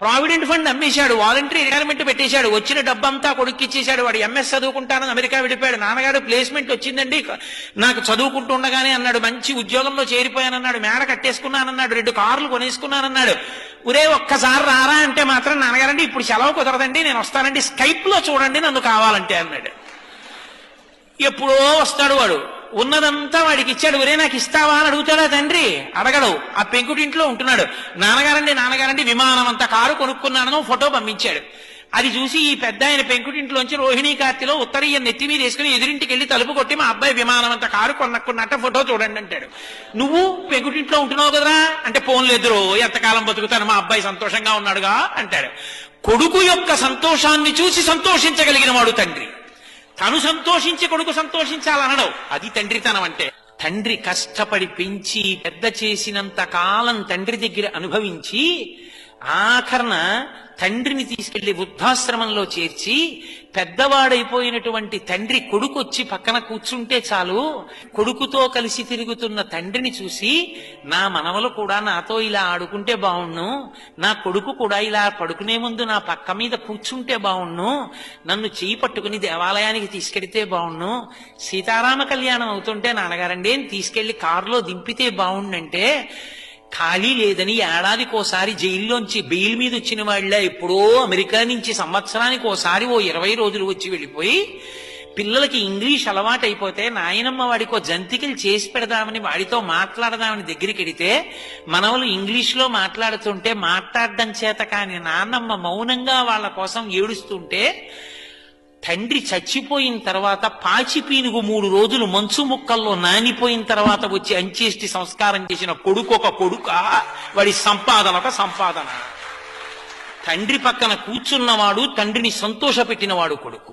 Provident fund అమ్మేశాడు, voluntary retirement పెట్టేశాడు, వచ్చిన డబ్బంతా కొడుక్కి ఇచ్చేశాడు. వాడు ఎంఎస్ చదువుకుంటానని అమెరికా వెళ్ళిపోయాడు. నాన్నగారు ప్లేస్మెంట్ వచ్చిందండి నాకు చదువుకుంటుండగానే అన్నాడు, మంచి ఉద్యోగంలో చేరిపోయానన్నాడు, మేడ కట్టేసుకున్నానన్నాడు, 2 కార్లు కొనేసుకున్నానన్నాడు. ఒరే ఒక్కసారి రారా అంటే మాత్రం నాన్నగారండి ఇప్పుడు సెలవు కుదరదండి, నేను వస్తానండి, స్కైప్ లో చూడండి నన్ను కావాలంటే అన్నాడు. ఎప్పుడో వస్తాడు వాడు, ఉన్నదంతా వాడికి ఇచ్చాడు. ఒరే నాకు ఇస్తావా అని అడుగుతాడా తండ్రి? అడగడు. ఆ పెంకుటింట్లో ఉంటున్నాడు. నాన్నగారండి విమానం అంత కారు కొనుక్కున్నాను ఫోటో పంపించాడు. అది చూసి ఈ పెద్ద ఆయన పెంకుటింట్లోంచి రోహిణీ కార్తెలో ఉత్తరీయ నెత్తి మీద వేసుకుని ఎదురింటికి వెళ్ళి తలుపు కొట్టి మా అబ్బాయి విమానం అంత కారు కొనుక్కున్నట్ట ఫోటో చూడండి అంటాడు. నువ్వు పెంకుటింట్లో ఉంటున్నావు కదరా అంటే, పోన్లేదురో ఎంతకాలం బతుకుతాను, మా అబ్బాయి సంతోషంగా ఉన్నాడుగా అంటాడు. కొడుకు యొక్క సంతోషాన్ని చూసి సంతోషించగలిగిన వాడు తండ్రి. తను సంతోషించి కొడుకు సంతోషించాలనడం అది తండ్రితనం అంటే. తండ్రి కష్టపడి పెంచి పెద్ద చేసినంత కాలం తండ్రి దగ్గర అనుభవించి ఆఖరణ తండ్రిని తీసుకెళ్లి వృద్ధాశ్రమంలో చేర్చి పెద్దవాడైపోయినటువంటి తండ్రి కొడుకు వచ్చి పక్కన కూర్చుంటే చాలు, కొడుకుతో కలిసి తిరుగుతున్న తండ్రిని చూసి నా మనవలు కూడా నాతో ఇలా ఆడుకుంటే బావుణ్ణు, నా కొడుకు కూడా ఇలా పడుకునే ముందు నా పక్క మీద కూర్చుంటే బావుణ్ణు, నన్ను చేయి పట్టుకుని దేవాలయానికి తీసుకెడితే బావుణ్ణు, సీతారామ కళ్యాణం అవుతుంటే నాన్నగారండి తీసుకెళ్లి కారులో దింపితే బావుండంటే, ఖాళీ లేదని ఏడాదికోసారి జైల్లోంచి బెయిల్ మీద వచ్చిన వాళ్ళ ఎప్పుడో అమెరికా నుంచి సంవత్సరానికి ఓసారి 20 రోజులు వచ్చి వెళ్ళిపోయి పిల్లలకి ఇంగ్లీష్ అలవాటు అయిపోతే నాయనమ్మ వాడికో జంతికలు చేసి పెడదామని వాడితో మాట్లాడదామని దగ్గరికి వెడితే మనవలు ఇంగ్లీష్లో మాట్లాడుతుంటే మాట్లాడడం చేత కాని నాన్నమ్మ మౌనంగా వాళ్ళ కోసం ఏడుస్తుంటే, తండ్రి చచ్చిపోయిన తర్వాత పాచి పీనుగు 3 రోజులు మంచు ముక్కల్లో నానిపోయిన తర్వాత వచ్చి అంచేష్టి సంస్కారం చేసిన కొడుకు ఒక కొడుక, వాడి సంపాదన ఒక సంపాదన. తండ్రి పక్కన కూర్చున్నవాడు తండ్రిని సంతోషపెట్టినవాడు కొడుకు.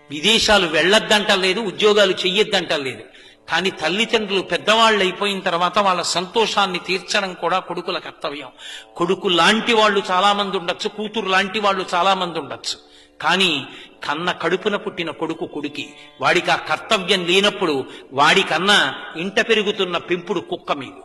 విదేశాలు వెళ్ళొద్దంటలేదు, ఉద్యోగాలు చెయ్యొద్దంటలేదు, కానీ తల్లిదండ్రులు పెద్దవాళ్ళు అయిపోయిన తర్వాత వాళ్ళ సంతోషాన్ని తీర్చడం కూడా కొడుకుల కర్తవ్యం. కొడుకు లాంటి వాళ్ళు చాలా మంది ఉండొచ్చు, కూతురు లాంటి వాళ్ళు చాలా మంది ఉండొచ్చు, కానీ కన్న కడుపున పుట్టిన కొడుకు కొడుకి. వాడికి ఆ కర్తవ్యం లేనప్పుడు వాడికన్నా ఇంట పెరుగుతున్న పెంపుడు కుక్క మీద.